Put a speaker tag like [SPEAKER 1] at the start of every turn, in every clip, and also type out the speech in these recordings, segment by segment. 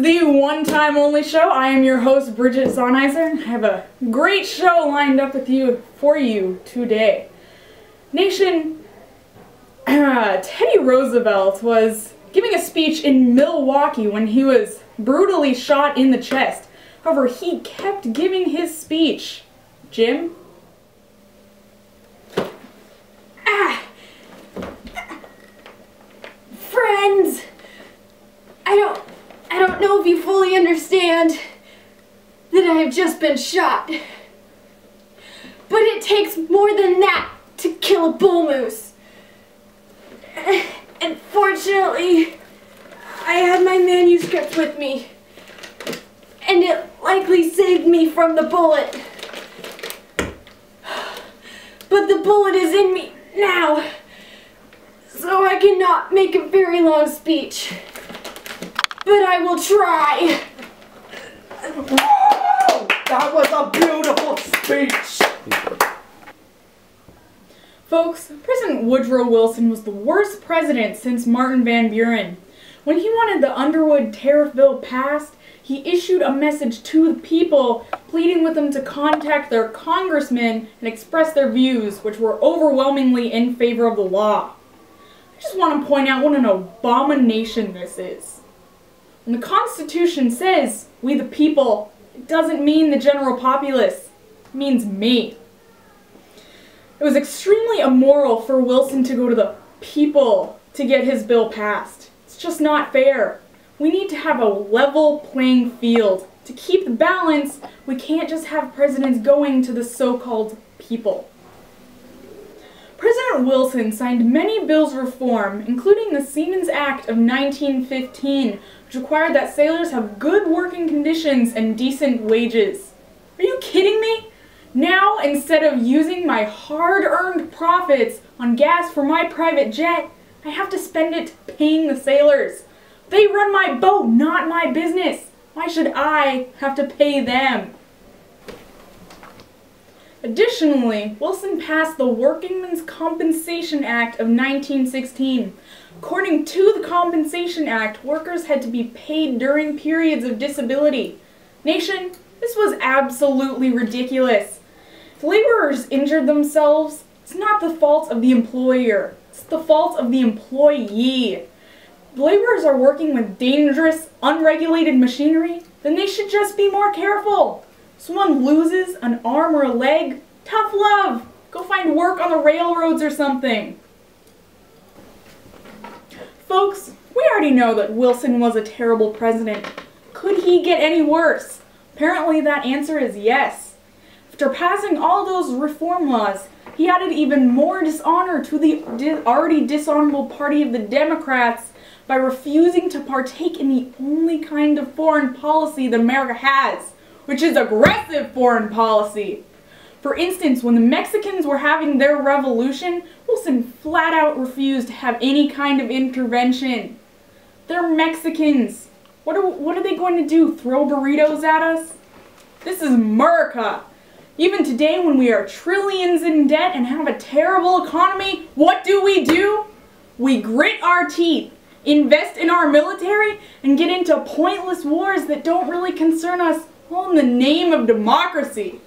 [SPEAKER 1] is the one time only show. I am your host, Bridget Zonizer. I have a great show lined up for you today. Nation, Teddy Roosevelt was giving a speech in Milwaukee when he was brutally shot in the chest. However, he kept giving his speech. Jim?
[SPEAKER 2] Friends, I don't know if you fully understand that I have just been shot. But it takes more than that to kill a bull moose. And fortunately, I had my manuscript with me. And it likely saved me from the bullet. But the bullet is in me now, so I cannot make a very long speech. But I will try.
[SPEAKER 3] Whoa! That was a beautiful speech!
[SPEAKER 1] Folks, President Woodrow Wilson was the worst president since Martin Van Buren. When he wanted the Underwood Tariff Bill passed, he issued a message to the people pleading with them to contact their congressmen and express their views, which were overwhelmingly in favor of the law. I just want to point out what an abomination this is. When the Constitution says, "we the people," it doesn't mean the general populace. It means me. It was extremely immoral for Wilson to go to the people to get his bill passed. It's just not fair. We need to have a level playing field. To keep the balance, we can't just have presidents going to the so-called people. President Wilson signed many bills of reform, including the Seamen's Act of 1915, which required that sailors have good working conditions and decent wages. Are you kidding me? Now, instead of using my hard-earned profits on gas for my private jet, I have to spend it paying the sailors. They run my boat, not my business. Why should I have to pay them? Additionally, Wilson passed the Workingmen's Compensation Act of 1916. According to the Compensation Act, workers had to be paid during periods of disability. Nation, this was absolutely ridiculous. If laborers injured themselves, it's not the fault of the employer. It's the fault of the employee. If laborers are working with dangerous, unregulated machinery, then they should just be more careful. Someone loses an arm or a leg, tough love. Go find work on the railroads or something. Folks, we already know that Wilson was a terrible president. Could he get any worse? Apparently that answer is yes. After passing all those reform laws, he added even more dishonor to the already dishonorable party of the Democrats by refusing to partake in the only kind of foreign policy that America has, which is aggressive foreign policy. For instance, when the Mexicans were having their revolution, Wilson flat out refused to have any kind of intervention. They're Mexicans. What are they going to do, throw burritos at us? This is America. Even today, when we are trillions in debt and have a terrible economy, what do? We grit our teeth, invest in our military, and get into pointless wars that don't really concern us, all in the name of democracy.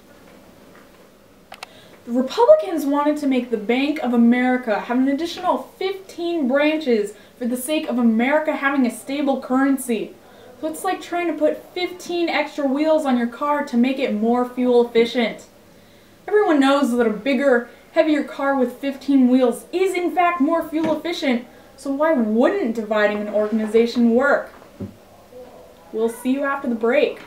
[SPEAKER 1] The Republicans wanted to make the Bank of America have an additional 15 branches for the sake of America having a stable currency. So it's like trying to put 15 extra wheels on your car to make it more fuel efficient. Everyone knows that a bigger, heavier car with 15 wheels is in fact more fuel efficient, so why wouldn't dividing an organization work? We'll see you after the break.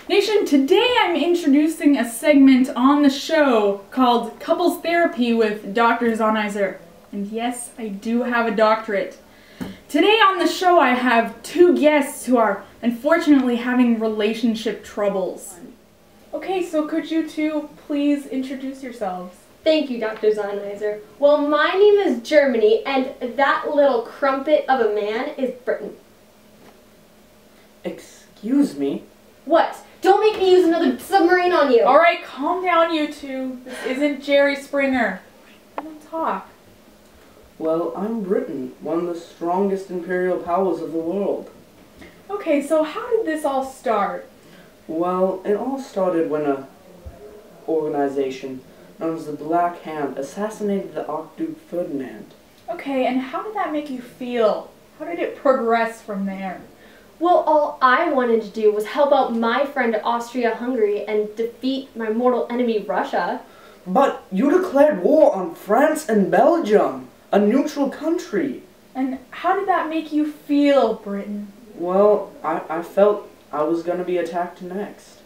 [SPEAKER 1] Nation, today I'm introducing a segment on the show called Couples Therapy with Dr. Zonizer. And yes, I do have a doctorate. Today on the show I have two guests who are unfortunately having relationship troubles. Okay, so could you two please introduce yourselves?
[SPEAKER 2] Thank you, Dr. Sonnenheiser. Well, my name is Germany, and that little crumpet of a man is Britain.
[SPEAKER 3] Excuse me?
[SPEAKER 2] What? Don't make me use another submarine on you!
[SPEAKER 1] Alright, calm down, you two. This isn't Jerry Springer. Don't talk.
[SPEAKER 3] Well, I'm Britain, one of the strongest imperial powers of the world.
[SPEAKER 1] Okay, so how did this all start?
[SPEAKER 3] Well, it all started when a organization known as the Black Hand assassinated the Archduke Ferdinand.
[SPEAKER 1] Okay, and how did that make you feel? How did it progress from there?
[SPEAKER 2] Well, all I wanted to do was help out my friend Austria-Hungary and defeat my mortal enemy Russia.
[SPEAKER 3] But you declared war on France and Belgium, a neutral country.
[SPEAKER 1] And how did that make you feel, Britain?
[SPEAKER 3] Well, I felt I was going to be attacked next.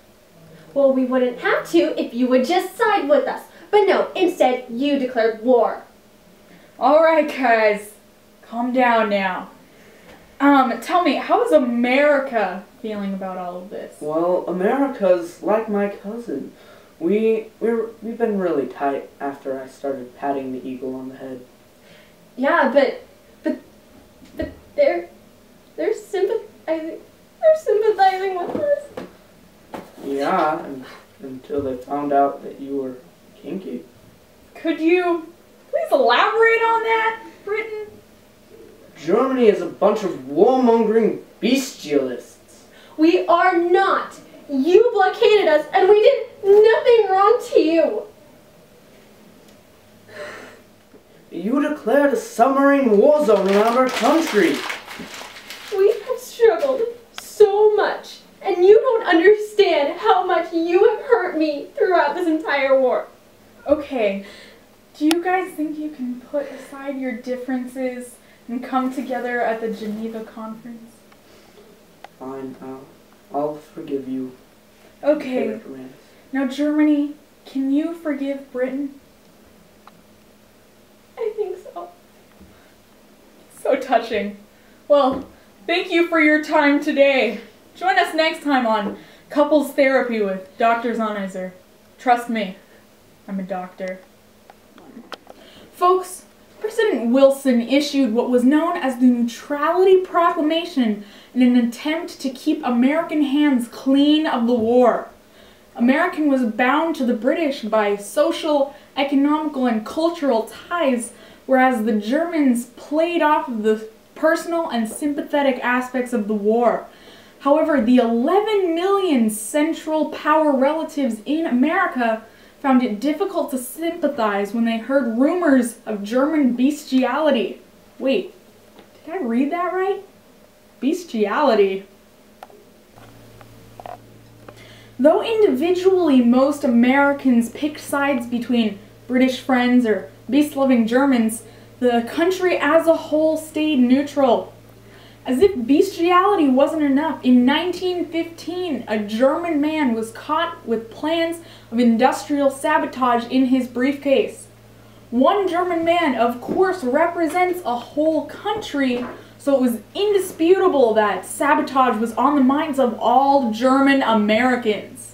[SPEAKER 2] Well, we wouldn't have to if you would just side with us. But no, instead, you declared war.
[SPEAKER 1] Alright, guys. Calm down now. Tell me, how is America feeling about all of this?
[SPEAKER 3] Well, America's like my cousin. We've been really tight after I started patting the eagle on the head.
[SPEAKER 2] Yeah, but they're sympathizing. They're sympathizing with us.
[SPEAKER 3] Yeah, until they found out that you were kinky.
[SPEAKER 1] Could you please elaborate on that, Britain?
[SPEAKER 3] Germany is a bunch of warmongering bestialists.
[SPEAKER 2] We are not. You blockaded us, and we did nothing wrong to you.
[SPEAKER 3] You declared a submarine war zone around our country.
[SPEAKER 2] We have struggled so much, and you don't understand how much you have hurt me throughout this entire war.
[SPEAKER 1] Okay, do you guys think you can put aside your differences and come together at the Geneva conference?
[SPEAKER 3] Fine, I'll forgive you.
[SPEAKER 1] Okay, now Germany, can you forgive Britain?
[SPEAKER 2] I think so.
[SPEAKER 1] So touching. Well, thank you for your time today. Join us next time on Couples Therapy with Dr. Sonnenheiser. Trust me, I'm a doctor. Folks, President Wilson issued what was known as the Neutrality Proclamation in an attempt to keep American hands clean of the war. America was bound to the British by social, economical, and cultural ties, whereas the Germans played off of the personal and sympathetic aspects of the war. However, the 11 million Central Power relatives in America found it difficult to sympathize when they heard rumors of German bestiality. Wait, did I read that right? Bestiality. Though individually most Americans picked sides between British friends or beast-loving Germans, the country as a whole stayed neutral. As if bestiality wasn't enough, in 1915, a German man was caught with plans of industrial sabotage in his briefcase. One German man, of course, represents a whole country, so it was indisputable that sabotage was on the minds of all German Americans.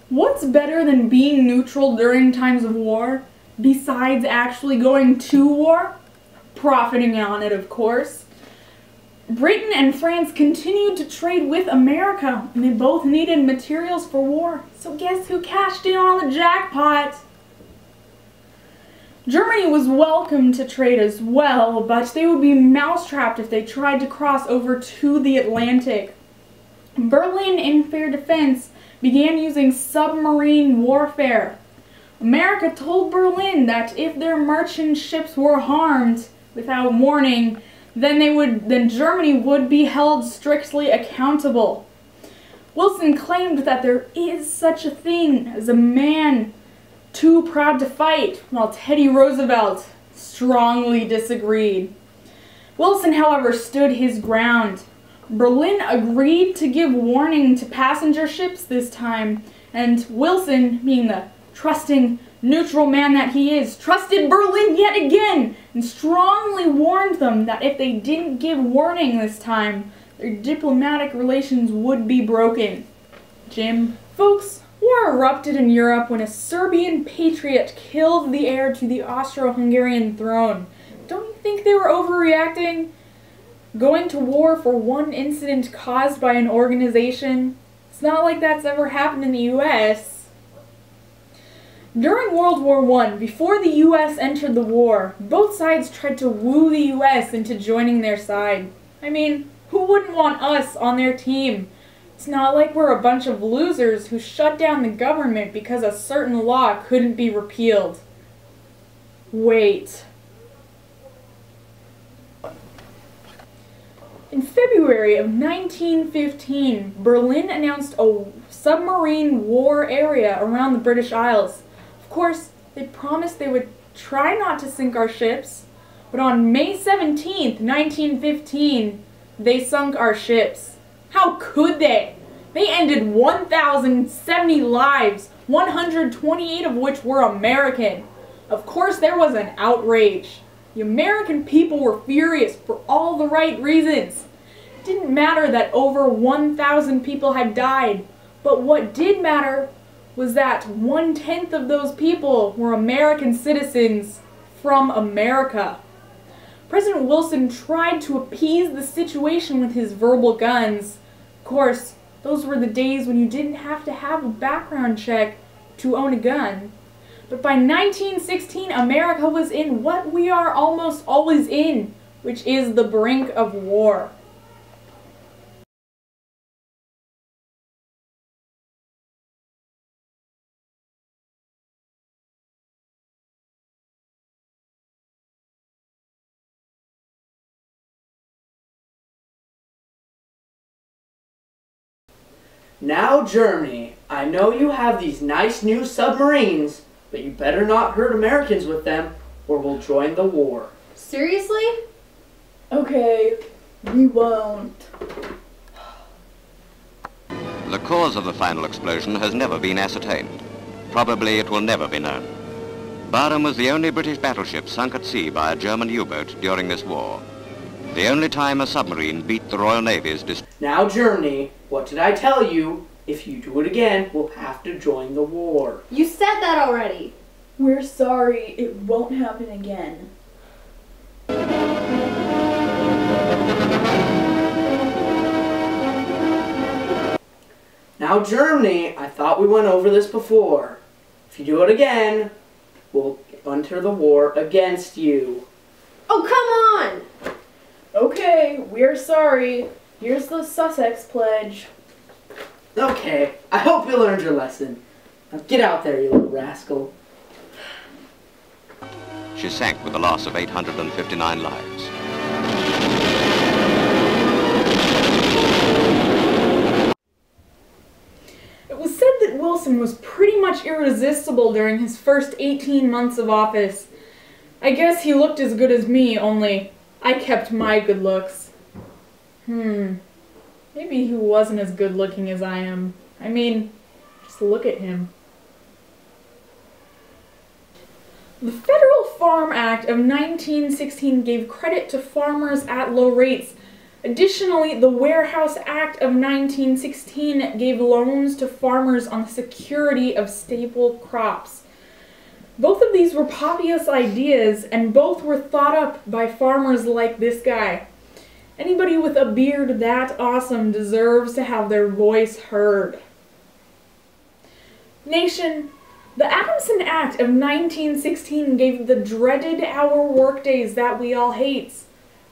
[SPEAKER 1] What's better than being neutral during times of war, besides actually going to war? Profiting on it, of course. Britain and France continued to trade with America, and they both needed materials for war. So guess who cashed in on the jackpot? Germany was welcome to trade as well, but they would be mousetrapped if they tried to cross over to the Atlantic. Berlin, in fair defense, began using submarine warfare. America told Berlin that if their merchant ships were harmed without warning, then Germany would be held strictly accountable. Wilson claimed that there is such a thing as a man too proud to fight, while Teddy Roosevelt strongly disagreed. Wilson, however, stood his ground. Berlin agreed to give warning to passenger ships this time, and Wilson, being the trusting, neutral man that he is, trusted Berlin yet again and strongly warned them that if they didn't give warning this time, their diplomatic relations would be broken. Jim? Folks, war erupted in Europe when a Serbian patriot killed the heir to the Austro-Hungarian throne. Don't you think they were overreacting? Going to war for one incident caused by an organization? It's not like that's ever happened in the US. During World War I, before the US entered the war, both sides tried to woo the US into joining their side. I mean, who wouldn't want us on their team? It's not like we're a bunch of losers who shut down the government because a certain law couldn't be repealed. Wait. In February of 1915, Berlin announced a submarine war area around the British Isles. Of course, they promised they would try not to sink our ships, but on May 17th, 1915, they sunk our ships. How could they? They ended 1,070 lives, 128 of which were American. Of course, there was an outrage. The American people were furious for all the right reasons. It didn't matter that over 1,000 people had died, but what did matter was that 1/10 of those people were American citizens from America. President Wilson tried to appease the situation with his verbal guns. Of course, those were the days when you didn't have to have a background check to own a gun. But by 1916, America was in what we are almost always in, which is the brink of war.
[SPEAKER 3] Now, Germany, I know you have these nice new submarines, but you better not hurt Americans with them, or we'll join the war.
[SPEAKER 2] Seriously?
[SPEAKER 1] Okay, we won't.
[SPEAKER 4] The cause of the final explosion has never been ascertained. Probably it will never be known. Barham was the only British battleship sunk at sea by a German U-boat during this war. The only time a submarine beat the Royal Navy's
[SPEAKER 3] Now, Germany, what did I tell you? If you do it again, we'll have to join the war.
[SPEAKER 2] You said that already.
[SPEAKER 1] We're sorry, it won't happen again.
[SPEAKER 3] Now, Germany, I thought we went over this before. If you do it again, we'll enter the war against you.
[SPEAKER 2] Oh, come on!
[SPEAKER 1] Okay, we're sorry. Here's the Sussex Pledge.
[SPEAKER 3] Okay, I hope you learned your lesson. Now get out there, you little rascal.
[SPEAKER 4] She sank with a loss of 859 lives.
[SPEAKER 1] It was said that Wilson was pretty much irresistible during his first 18 months of office. I guess he looked as good as me, only I kept my good looks. Maybe he wasn't as good looking as I am. I mean, just look at him. The Federal Farm Act of 1916 gave credit to farmers at low rates. Additionally, the Warehouse Act of 1916 gave loans to farmers on the security of staple crops. Both of these were populist ideas, and both were thought up by farmers like this guy. Anybody with a beard that awesome deserves to have their voice heard. Nation, the Adamson Act of 1916 gave the dreaded hour workdays that we all hate.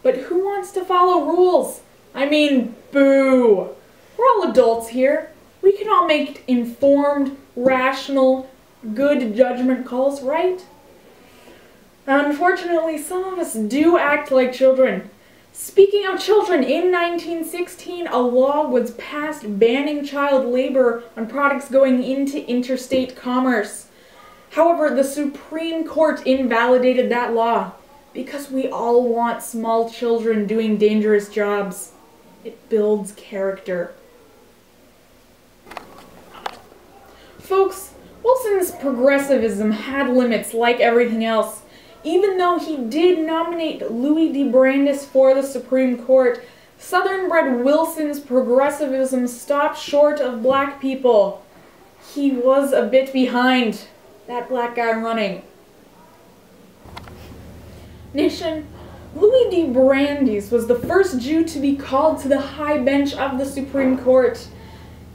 [SPEAKER 1] But who wants to follow rules? I mean, boo! We're all adults here. We can all make informed, rational, good judgment calls, right? Unfortunately, some of us do act like children. Speaking of children, in 1916, a law was passed banning child labor on products going into interstate commerce. However, the Supreme Court invalidated that law because we all want small children doing dangerous jobs. It builds character. Folks, Wilson's progressivism had limits like everything else. Even though he did nominate Louis de Brandes for the Supreme Court, Southern-bred Wilson's progressivism stopped short of black people. He was a bit behind that black guy running. Nation, Louis D. Brandeis was the first Jew to be called to the high bench of the Supreme Court.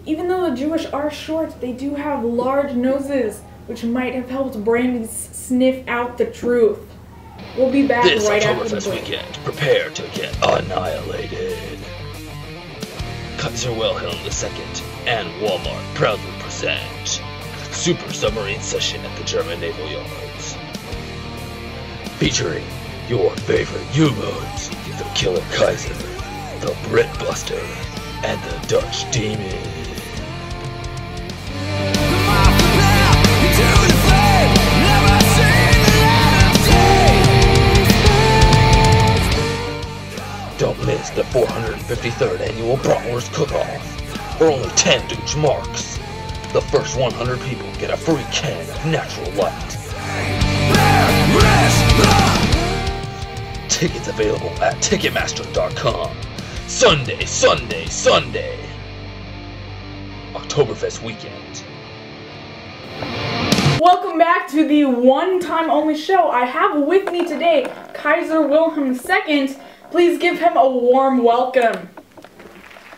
[SPEAKER 1] Even though the Jewish are short, they do have large noses, which might have helped Brandeis sniff out the truth. We'll be back right after the break.
[SPEAKER 5] Weekend, prepare to get annihilated. Kaiser Wilhelm II and Walmart proudly present Super Submarine Session at the German Naval Yards. Featuring your favorite U-boats, the Killer Kaiser, the Brit Buster, and the Dutch Demon. Don't miss the 453rd Annual Bratwurst Cook-Off, for only 10 Deutsche Marks. The first 100 people get a free can of Natural Light. Tickets available at Ticketmaster.com. Sunday, Oktoberfest weekend.
[SPEAKER 1] Welcome back to the one-time only show. I have with me today Kaiser Wilhelm II. Please give him a warm welcome.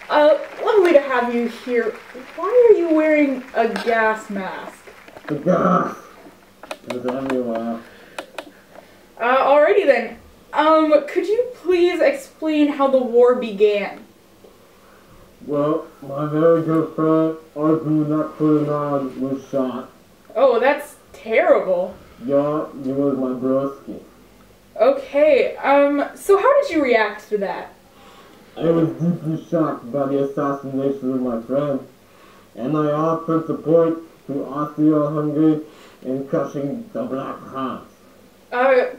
[SPEAKER 1] Lovely to have you here. Why are you wearing a gas mask?
[SPEAKER 6] The gas is everywhere.
[SPEAKER 1] Alrighty then. Could you please explain how the war began?
[SPEAKER 6] Well, my very good friend, Arthur Napoleon, was shot.
[SPEAKER 1] Oh, that's terrible.
[SPEAKER 6] Yeah, he was my broski.
[SPEAKER 1] Okay, so how did you react to that?
[SPEAKER 6] I was deeply shocked by the assassination of my friend, and I offered support to Austria-Hungary in crushing the Black Hans.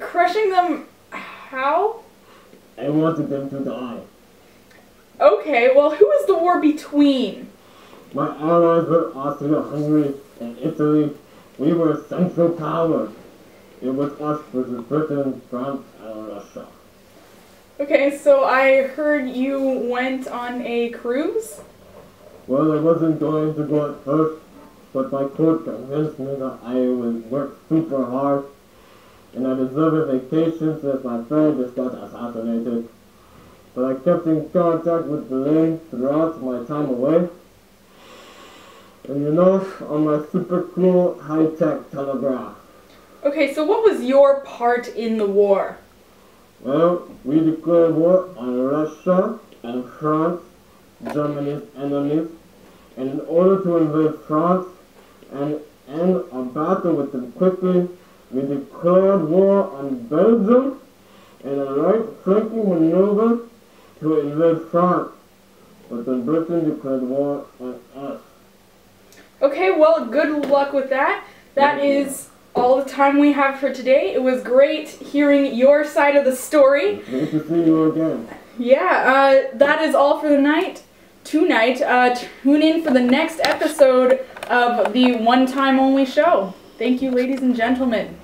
[SPEAKER 1] Crushing them how?
[SPEAKER 6] I wanted them to die.
[SPEAKER 1] Okay, well, who was the war between?
[SPEAKER 6] My allies were Austria-Hungary and Italy. We were Central Power. It was us versus Britain, France, and Russia.
[SPEAKER 1] Okay, so I heard you went on a cruise?
[SPEAKER 6] Well, I wasn't going to go at first, but my court convinced me that I would work super hard, and I deserve a vacation since my friend just got assassinated. But I kept in contact with Berlin throughout my time away. And you know, on my super cool high-tech telegraph.
[SPEAKER 1] Okay, so what was your part in the war?
[SPEAKER 6] Well, we declared war on Russia and France, Germany's enemies, and in order to invade France and end our battle with them quickly, we declared war on Belgium in a right flanking maneuver to invade France. But then Britain declared war on us.
[SPEAKER 1] Okay, well, good luck with that. That is all the time we have for today. It was great hearing your side of the story.
[SPEAKER 6] Great to see you again.
[SPEAKER 1] Yeah, that is all for the night. Tonight, tune in for the next episode of the one-time only show. Thank you, ladies and gentlemen.